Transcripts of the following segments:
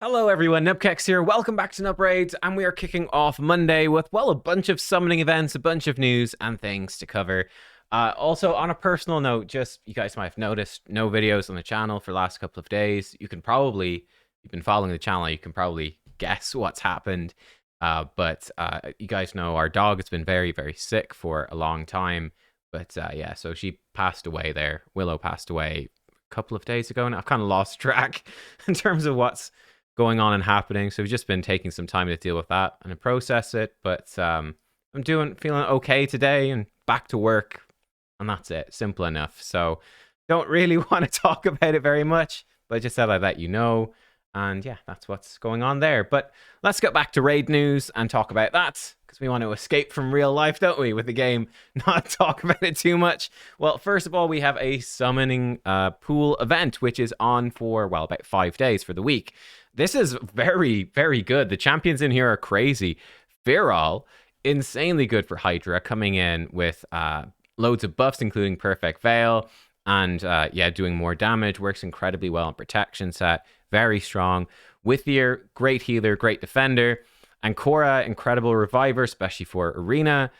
Hello everyone, nubkeks here. Welcome back to Nub Raids, and we are kicking off Monday with, well, a bunch of summoning events, a bunch of news, and things to cover. Also, on a personal note, just you guys might have noticed no videos on the channel for the last couple of days. You've been following the channel, you can probably guess what's happened. But you guys know our dog has been very, very sick for a long time. But yeah, so she passed away there. Willow passed away a couple of days ago, and I've kind of lost track in terms of what's going on and happening. So we've just been taking some time to deal with that and to process it. But I'm feeling okay today and back to work, and that's it. Simple enough. So don't really want to talk about it very much, but I just thought I'd let you know. And yeah, that's what's going on there. But let's get back to raid news and talk about that, because we want to escape from real life, don't we, with the game, not talk about it too much. Well, first of all, we have a summoning pool event, which is on for, well, about 5 days for the week. This is very, very good. The champions in here are crazy. Viral, insanely good for Hydra, coming in with loads of buffs, including Perfect Veil, and yeah, doing more damage. Works incredibly well on protection set. Very strong. Withier, great healer, great defender. Ancora, incredible reviver, especially for Arena.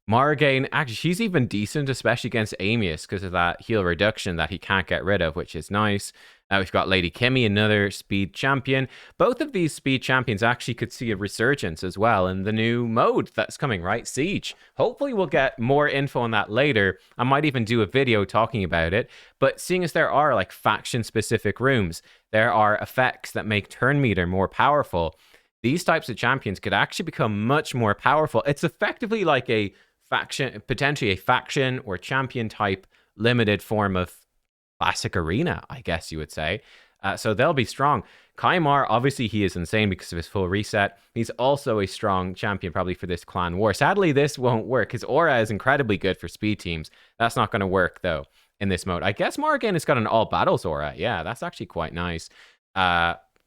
Margain, actually, she's even decent, especially against Amius, because of that heal reduction that he can't get rid of, which is nice. We've got Lady Kimmy, another speed champion. Both of these speed champions actually could see a resurgence as well in the new mode that's coming, right? Siege. Hopefully we'll get more info on that later. I might even do a video talking about it. But seeing as there are like faction-specific rooms, there are effects that make turn meter more powerful. These types of champions could actually become much more powerful. It's effectively like a faction, potentially a faction or champion type limited form of classic arena, I guess you would say. So they'll be strong. Kaimar, obviously he is insane because of his full reset. He's also a strong champion probably for this clan war. Sadly, this won't work. His aura is incredibly good for speed teams. That's not going to work though in this mode. I guess Morgan has got an all battles aura. Yeah, that's actually quite nice.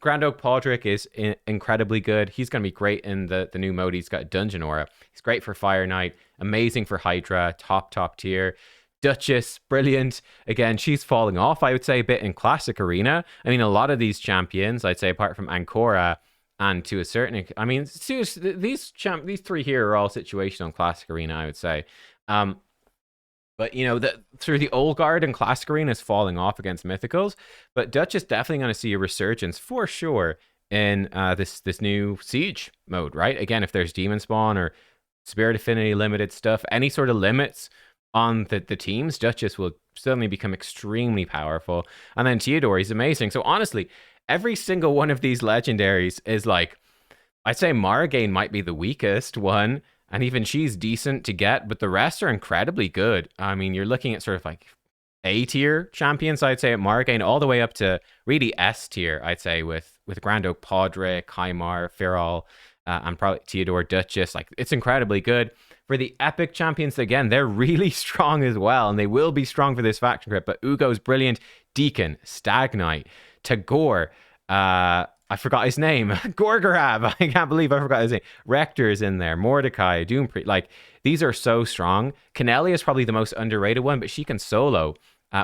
Grand Oak Podrick is incredibly good. He's going to be great in the new mode. He's got a dungeon aura. He's great for Fire Knight. Amazing for Hydra. Top tier. Duchess, brilliant. Again, she's falling off, I would say, a bit in Classic Arena. I mean, a lot of these champions, I'd say, apart from Ancora, and to a certain... I mean, seriously, these three here are all situational in Classic Arena, I would say. But, you know, through the old guard and Classic Arena is falling off against Mythicals. But Duchess definitely going to see a resurgence, for sure, in this new Siege mode, right? Again, if there's Demon Spawn or Spirit Affinity limited stuff, any sort of limits on the teams, Duchess will suddenly become extremely powerful. And then Theodore, he's amazing. So honestly, every single one of these legendaries is like, I'd say Margain might be the weakest one, and even she's decent to get, but the rest are incredibly good. I mean, you're looking at sort of like A tier champions, I'd say, at Margain, all the way up to really S tier, I'd say, with Grand Oak Podrick, Kaimar, Firal, and probably Theodore, Duchess. Like, it's incredibly good. For the epic champions, again, they're really strong as well, and they will be strong for this faction crit. But Ugo's brilliant. Deacon, Stag Knight, Tagore, I forgot his name. Gorgorab, I can't believe I forgot his name. Rector is in there. Mordecai, Doompriest. Like, these are so strong. Canelia is probably the most underrated one, but she can solo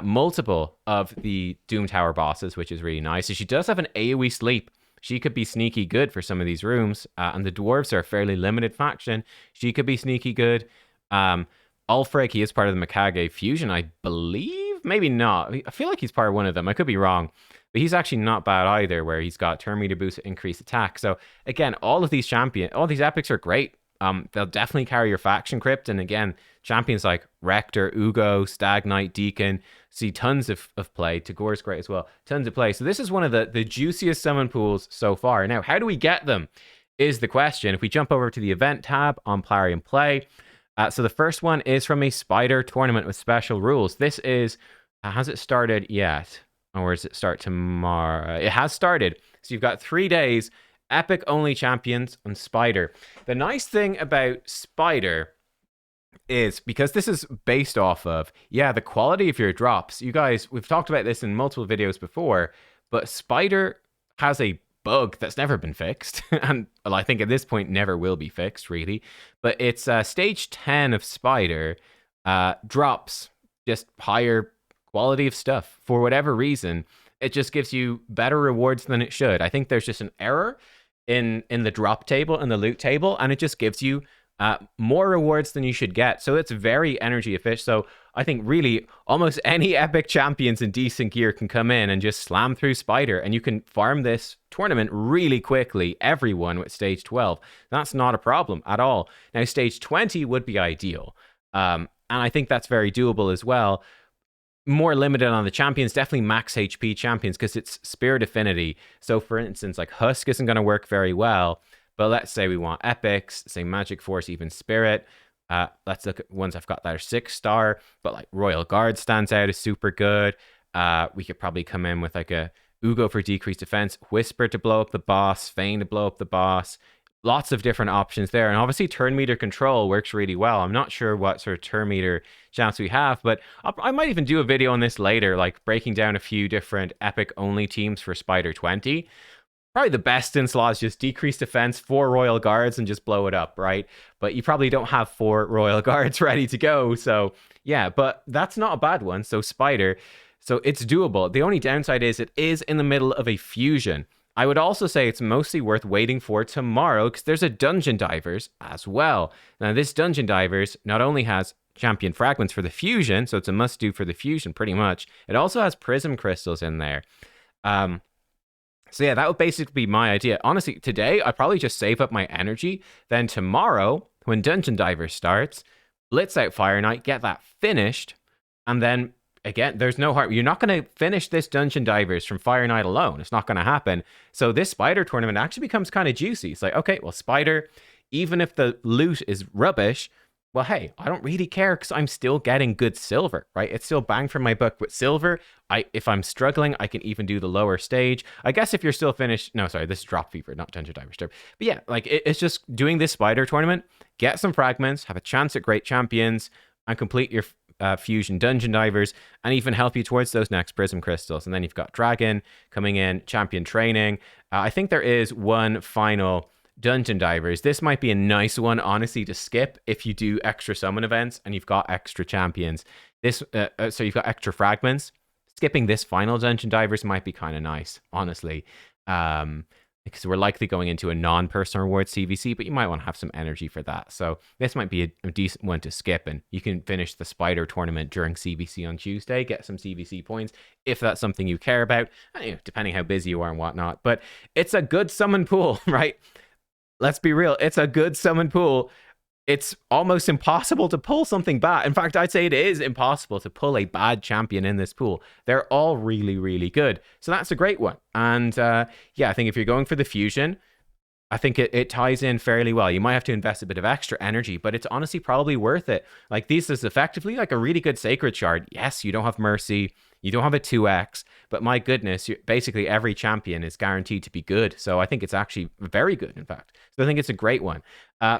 multiple of the Doom Tower bosses, which is really nice. So she does have an AoE sleep. She could be sneaky good for some of these rooms. And the dwarves are a fairly limited faction. She could be sneaky good. Ulfric, he is part of the Mikage fusion, I believe. Maybe not. I feel like he's part of one of them. I could be wrong. But he's actually not bad either, where he's got turn meter boost, increased attack. So again, all these epics are great. They'll definitely carry your faction crypt. And again, champions like Rector, Ugo, Stag Knight, Deacon see tons of play. Tagore's great as well. Tons of play. So this is one of the juiciest summon pools so far. Now, how do we get them is the question. If we jump over to the event tab on Plarium Play. So the first one is from a Spider tournament with special rules. This is, has it started yet? Or does it start tomorrow? It has started. So you've got 3 days, epic only champions on Spider. The nice thing about Spider is, because this is based off of, yeah, the quality of your drops. You guys, we've talked about this in multiple videos before, but Spider has a bug that's never been fixed. And well, I think at this point never will be fixed, really. But it's stage 10 of Spider drops just higher quality of stuff for whatever reason. it just gives you better rewards than it should. I think there's just an error in the drop table and the loot table, and it just gives you more rewards than you should get. So it's very energy efficient. So I think really almost any epic champions in decent gear can come in and just slam through Spider, and you can farm this tournament really quickly, everyone with stage 12. That's not a problem at all. Now, stage 20 would be ideal. And I think that's very doable as well. More limited on the champions, definitely max HP champions, because it's Spirit Affinity. So for instance, like Husk isn't going to work very well, but let's say we want epics, say Magic Force, even Spirit. Let's look at ones I've got that are 6-star, but like Royal Guard stands out as super good. We could probably come in with like a Ugo for decreased defense, Whisper to blow up the boss, Feign to blow up the boss. Lots of different options there. And obviously turn meter control works really well. I'm not sure what sort of turn meter chance we have, but I might even do a video on this later, like breaking down a few different epic only teams for Spider 20. Probably the best in slot is just decrease defense, 4 Royal Guards, and just blow it up, right? But you probably don't have 4 Royal Guards ready to go. So yeah, but that's not a bad one. So Spider, so it's doable. The only downside is it is in the middle of a fusion. I would also say it's mostly worth waiting for tomorrow, because there's a Dungeon Divers as well. Now, this Dungeon Divers not only has champion fragments for the fusion, so it's a must-do for the fusion pretty much, it also has prism crystals in there. So yeah, that would basically be my idea. Honestly, today, I'd probably just save up my energy. Then tomorrow, when Dungeon Divers starts, blitz out Fire Knight, get that finished, and then again, there's no harm. You're not going to finish this Dungeon Divers from Fire Knight alone. It's not going to happen. So this Spider tournament actually becomes kind of juicy. It's like, okay, well, Spider, even if the loot is rubbish, well, hey, I don't really care, because I'm still getting good silver, right? It's still bang for my buck with silver. If I'm struggling, I can even do the lower stage. I guess if you're still finished, no, sorry, this is Drop Fever, not Dungeon Divers. But yeah, like it's just doing this Spider tournament, get some fragments, have a chance at great champions, and complete your fusion Dungeon Divers, and even help you towards those next prism crystals. And then you've got Dragon coming in, champion training. I think there is one final Dungeon Divers. This might be a nice one, honestly, to skip if you do extra summon events and you've got extra champions. This so you've got extra fragments. Skipping this final Dungeon Divers might be kind of nice, honestly. Because we're likely going into a non-personal reward CVC, but you might want to have some energy for that. So this might be a decent one to skip, and you can finish the Spider tournament during CVC on Tuesday, get some CVC points, if that's something you care about, depending how busy you are and whatnot. But it's a good summon pool, right? Let's be real, it's a good summon pool. It's almost impossible to pull something bad. In fact, I'd say it is impossible to pull a bad champion in this pool. They're all really, really good. So that's a great one. And yeah, I think if you're going for the fusion, I think it ties in fairly well. You might have to invest a bit of extra energy, but it's honestly probably worth it. Like, this is effectively like a really good Sacred Shard. Yes, you don't have Mercy, you don't have a 2x, but my goodness, basically every champion is guaranteed to be good. So I think it's actually very good, in fact. So I think it's a great one.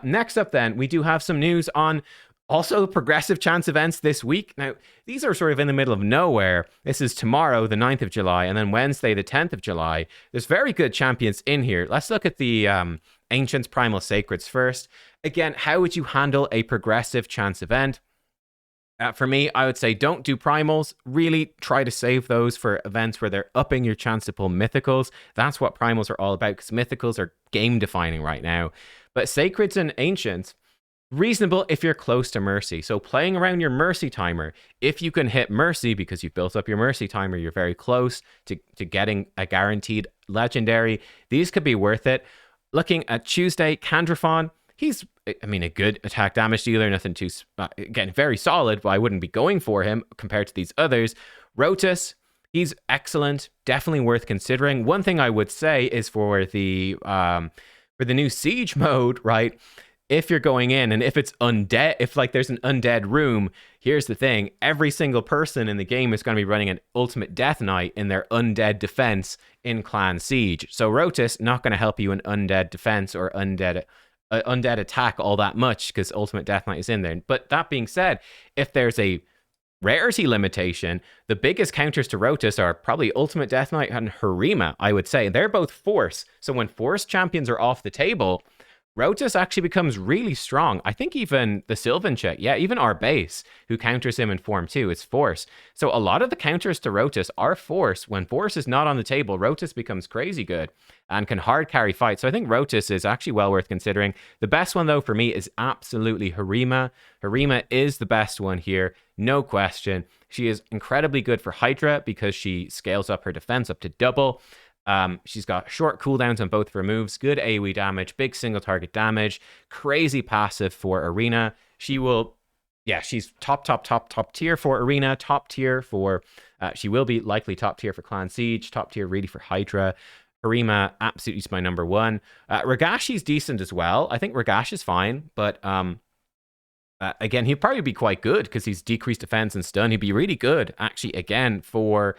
Next up then, we do have some news on also progressive chance events this week. Now, these are sort of in the middle of nowhere. This is tomorrow, the 9th of July, and then Wednesday, the 10th of July. There's very good champions in here. Let's look at the Ancients Primal Sacreds first. Again, how would you handle a progressive chance event? For me, I would say don't do primals. Really try to save those for events where they're upping your chance to pull mythicals. That's what primals are all about, because mythicals are game defining right now. But Sacreds and Ancients, reasonable if you're close to Mercy. So playing around your Mercy timer, if you can hit Mercy because you've built up your Mercy timer, you're very close to getting a guaranteed legendary. These could be worth it. Looking at Tuesday, Candrafon, he's, I mean, a good attack damage dealer, nothing too, again, very solid, but I wouldn't be going for him compared to these others. Rotus, he's excellent, definitely worth considering. One thing I would say is for the new Siege mode, right? If you're going in and if it's undead, if like there's an undead room, here's the thing. Every single person in the game is going to be running an Ultimate Death Knight in their undead defense in Clan Siege. So Rotus, not going to help you in undead defense or undead attack all that much, because Ultimate Death Knight is in there. But that being said, if there's a rarity limitation, the biggest counters to Rotus are probably Ultimate Death Knight and Harima, I would say. They're both force. So when force champions are off the table, Rotus actually becomes really strong. I think even the Sylvan check, yeah, even our base, who counters him in form 2, is Force. So a lot of the counters to Rotus are Force. When Force is not on the table, Rotus becomes crazy good and can hard carry fights. So I think Rotus is actually well worth considering. The best one, though, for me is absolutely Harima. Harima is the best one here, no question. She is incredibly good for Hydra because she scales up her defense up to double. She's got short cooldowns on both of her moves, good AoE damage, big single target damage, crazy passive for Arena. She will, yeah, she's top tier for Arena, top tier for, she will be likely top tier for Clan Siege, top tier really for Hydra. Harima absolutely is my number one. Ragashi's decent as well. I think Ragash is fine, but again, he'd probably be quite good because he's decreased defense and stun. He'd be really good, actually, again, for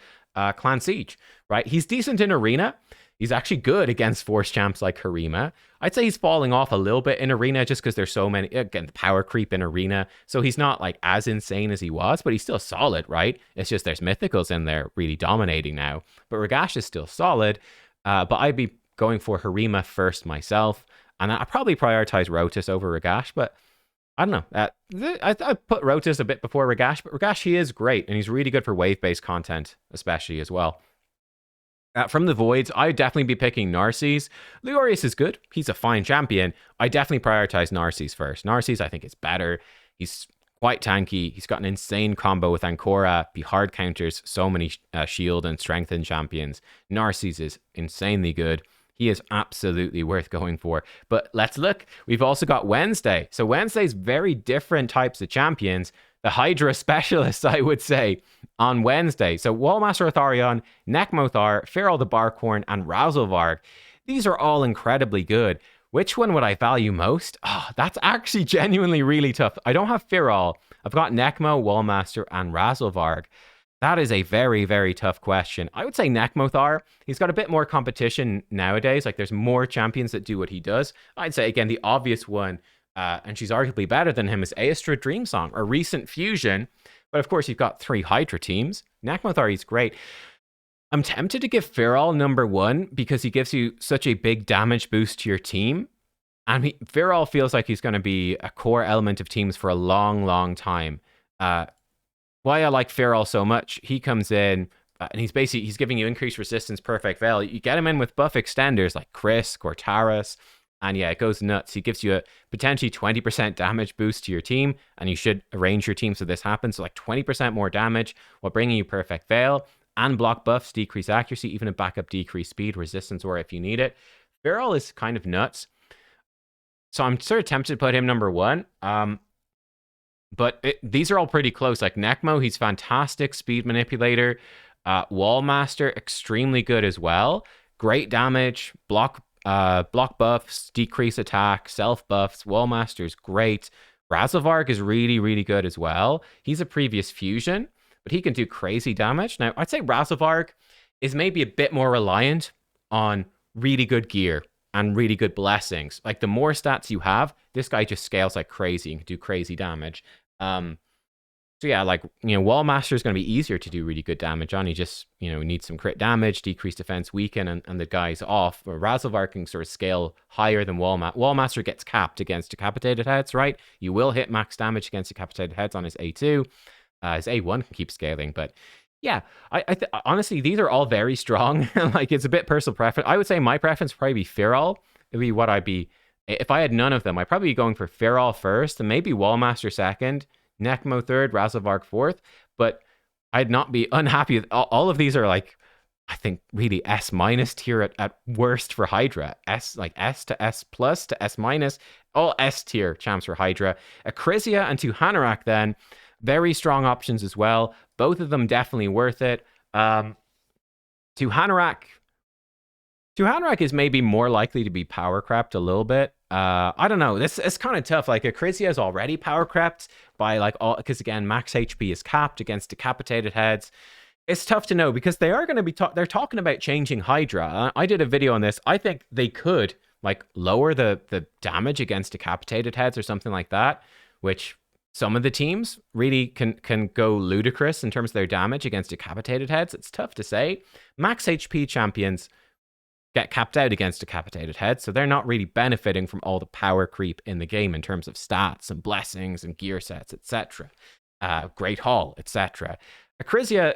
Clan Siege, right? He's decent in Arena. He's actually good against Force champs like Harima. I'd say he's falling off a little bit in Arena just because there's so many, again, power creep in Arena. So he's not like as insane as he was, but he's still solid, right? It's just there's mythicals in there really dominating now. But Ragash is still solid. But I'd be going for Harima first myself. And I probably prioritize Rotus over Ragash, but I don't know. I put Rotus a bit before Ragash, but Ragash, he is great, and he's really good for wave-based content, especially as well. From the Voids, I'd definitely be picking Narcisse. Leorius is good. He's a fine champion. I definitely prioritize Narcisse first. Narcisse, I think, is better. He's quite tanky. He's got an insane combo with Ancora. He hard counters so many shield and strengthen champions. Narcisse is insanely good. He is absolutely worth going for. But let's look. We've also got Wednesday. So Wednesday's very different types of champions. The Hydra specialists, I would say, on Wednesday. So Wallmaster Atharion, Nekmothar, Feral the Barkhorn, and Razelvarg. These are all incredibly good. Which one would I value most? Oh, that's actually genuinely really tough. I don't have Feral. I've got Nekmo, Wallmaster, and Razelvarg. That is a very, very tough question. I would say Nekmothar. He's got a bit more competition nowadays. Like, there's more champions that do what he does. I'd say, again, the obvious one, and she's arguably better than him, is Aestra Dreamsong, a recent fusion. But, of course, you've got 3 Hydra teams. Nekmothar, he's great. I'm tempted to give Feral number 1 because he gives you such a big damage boost to your team. And Feral feels like he's going to be a core element of teams for a long, long time. Why I like Feral so much, he comes in and he's giving you increased resistance, perfect veil. You get him in with buff extenders like Chris, Cortaris, and yeah, it goes nuts. He gives you a potentially 20% damage boost to your team, and you should arrange your team so this happens. So like 20% more damage while bringing you perfect veil, and block buffs, decrease accuracy, even a backup decrease speed, resistance, or if you need it. Feral is kind of nuts. So I'm sort of tempted to put him number 1. But these are all pretty close. Like Nekmo, he's fantastic speed manipulator. Wallmaster, extremely good as well. Great damage, block buffs, decrease attack, self buffs. Wallmaster's great. Razelvarg is really, really good as well. He's a previous fusion, but he can do crazy damage. Now, I'd say Razelvarg is maybe a bit more reliant on really good gear and really good blessings. Like, the more stats you have, this guy just scales like crazy and can do crazy damage. So yeah, like, Wallmaster is going to be easier to do really good damage on. He just, needs some crit damage, decrease defense, weaken, and the guy's off. Razelvarg can sort of scale higher than Wallmaster. Wallmaster gets capped against decapitated heads, right? You will hit max damage against decapitated heads on his A2. His A1 can keep scaling, but yeah, honestly, these are all very strong. Like, it's a bit personal preference. I would say my preference would probably be Feral. It would be what I'd be, if I had none of them, I'd probably be going for Feral first, and maybe Wallmaster second, Nekmo third, Razelvarg fourth. But I'd not be unhappy with all of these. Are like, I think, really S- tier at worst for Hydra. S to S plus to S minus, all S tier champs for Hydra. Acrisia and Tuhanarak then, very strong options as well. Both of them definitely worth it. Tuhanarak is maybe more likely to be power crept a little bit. I don't know. This is kind of tough. Like, Acrisia is already power crept by because again, max HP is capped against decapitated heads. It's tough to know because they are going to be they're talking about changing Hydra. I did a video on this. I think they could lower the damage against decapitated heads or something like that, which some of the teams really can go ludicrous in terms of their damage against decapitated heads. It's tough to say. Max HP champions get capped out against decapitated heads, so they're not really benefiting from all the power creep in the game in terms of stats and blessings and gear sets, etc. Great Hall, etc. Acrizia,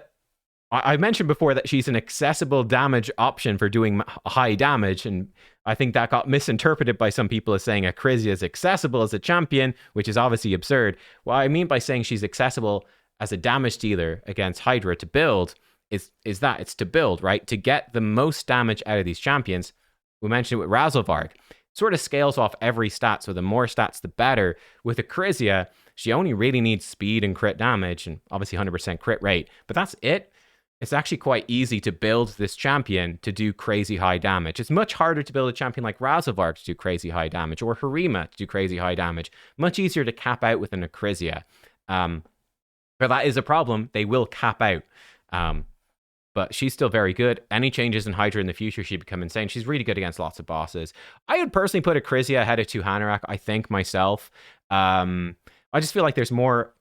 I mentioned before that she's an accessible damage option for doing high damage, and I think that got misinterpreted by some people as saying Acrizia is accessible as a champion, which is obviously absurd. What I mean by saying she's accessible as a damage dealer against Hydra to build is that it's to build, right? To get the most damage out of these champions. We mentioned it with Razelvarg. Sort of scales off every stat, so the more stats, the better. With Acrizia, she only really needs speed and crit damage, and obviously 100% crit rate, but that's it. It's actually quite easy to build this champion to do crazy high damage. It's much harder to build a champion like Razelvarg to do crazy high damage, or Harima to do crazy high damage. Much easier to cap out with an Acrizia. But that is a problem. They will cap out. But she's still very good. Any changes in Hydra in the future, she'd become insane. She's really good against lots of bosses. I would personally put Acrizia ahead of Tuhanarak, I think, myself. I just feel like there's more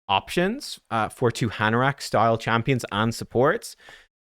options for Tuhanarak style champions and supports.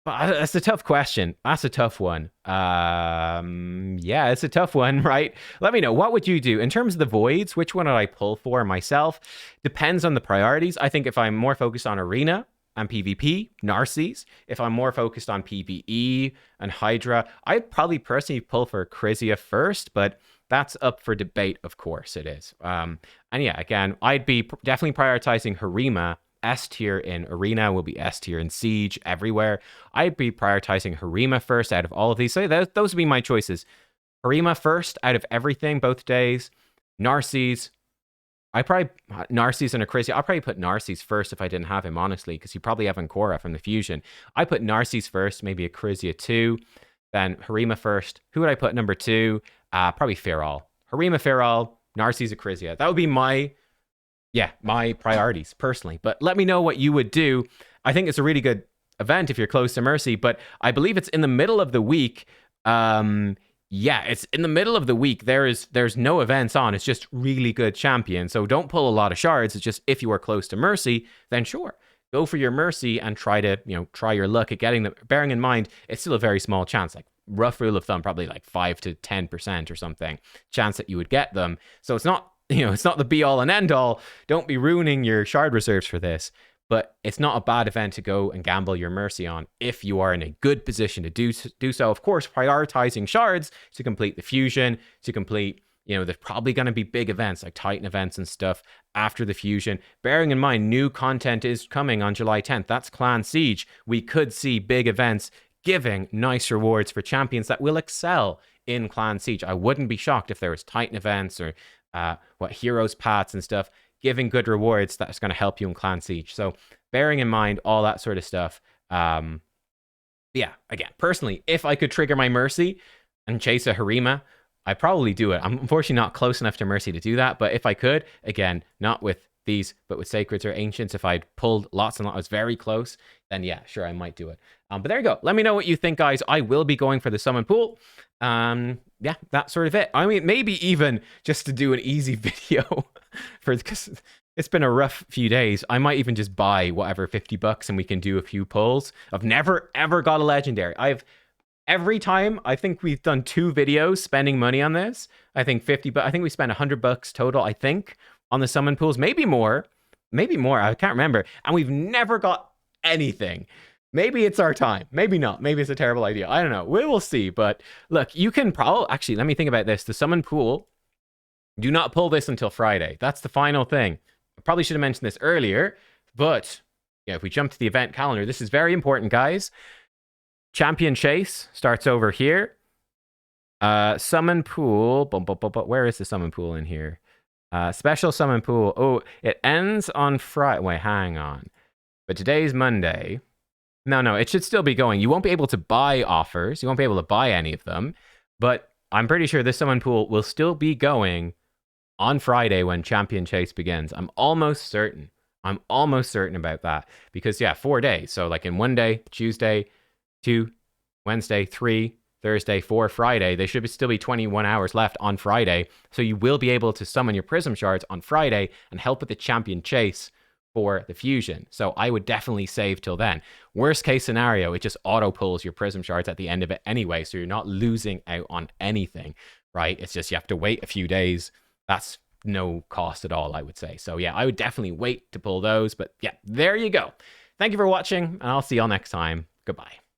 But that's a tough question. That's a tough one. Yeah, it's a tough one, right? Let me know. What would you do? In terms of the voids, which one would I pull for myself? Depends on the priorities. I think if I'm more focused on Arena and PvP, Narcisse. If I'm more focused on PvE and Hydra, I'd probably personally pull for Acrizia first, but that's up for debate, of course it is. And yeah, again, I'd be definitely prioritizing Harima. S tier in Arena will be S tier in Siege everywhere. I'd be prioritizing Harima first out of all of these. So those would be my choices. Harima first out of everything, both days. Narcisse. Narcisse and Acrizia. I'll probably put Narcisse first if I didn't have him, honestly, because you probably have Ancora from the fusion. I put Narcisse first, maybe Acrizia 2, then Harima first. Who would I put number 2? Probably Feral. Harima, Feral, Narcisse, Acrizia. That would be my priorities personally. But let me know what you would do. I think it's a really good event if you're close to Mercy, but I believe it's in the middle of the week. Yeah, it's in the middle of the week. There's no events on. It's just really good champions. So don't pull a lot of shards. It's just if you are close to Mercy, then sure, go for your Mercy and try your luck at getting them. Bearing in mind, it's still a very small chance. Like rough rule of thumb, probably like 5 to 10% or something chance that you would get them. So it's not the be all and end all. Don't be ruining your shard reserves for this. But it's not a bad event to go and gamble your Mercy on if you are in a good position to do so. Of course, prioritizing shards to complete the fusion, to complete, there's probably going to be big events like Titan events and stuff after the fusion. Bearing in mind, new content is coming on July 10th. That's Clan Siege. We could see big events giving nice rewards for champions that will excel in Clan Siege. I wouldn't be shocked if there was Titan events or heroes paths and stuff, giving good rewards that's going to help you in Clan Siege. So bearing in mind all that sort of stuff, yeah, again, personally, if I could trigger my Mercy and chase a Harima, I'd probably do it. I'm unfortunately not close enough to Mercy to do that, but if I could, again, not with these, but with Sacreds or Ancients, if I'd pulled lots and lots, I was very close, then yeah, sure, I might do it. But there you go. Let me know what you think, guys. I will be going for the summon pool. Yeah, that's sort of it. I mean, maybe even just to do an easy video because it's been a rough few days. I might even just buy whatever $50 and we can do a few pulls. I've never ever got a legendary. Every time I think we've done 2 videos spending money on this. I think I think we spent $100 total, I think, on the summon pools, maybe more, I can't remember, and we've never got anything. Maybe it's our time, maybe not, maybe it's a terrible idea, I don't know, we will see. But look, you can actually, let me think about this. The summon pool, do not pull this until Friday. That's the final thing. I probably should have mentioned this earlier, but yeah, if we jump to the event calendar, this is very important, guys. Champion Chase starts over here. Summon pool, where is the summon pool in here? Special summon pool. Oh, it ends on Friday. Wait, hang on. But today's Monday. No, it should still be going. You won't be able to buy offers. You won't be able to buy any of them. But I'm pretty sure this summon pool will still be going on Friday when Champion Chase begins. I'm almost certain about that. Because, yeah, 4 days. So, like in 1 day, Tuesday, 2, Wednesday, 3, Thursday, 4, Friday. They should still be 21 hours left on Friday. So you will be able to summon your Prism Shards on Friday and help with the Champion Chase for the fusion. So I would definitely save till then. Worst case scenario, it just auto pulls your prism shards at the end of it anyway, so you're not losing out on anything, right? It's just you have to wait a few days. That's no cost at all, I would say. So yeah, I would definitely wait to pull those. But yeah, there you go. Thank you for watching, and I'll see y'all next time. Goodbye.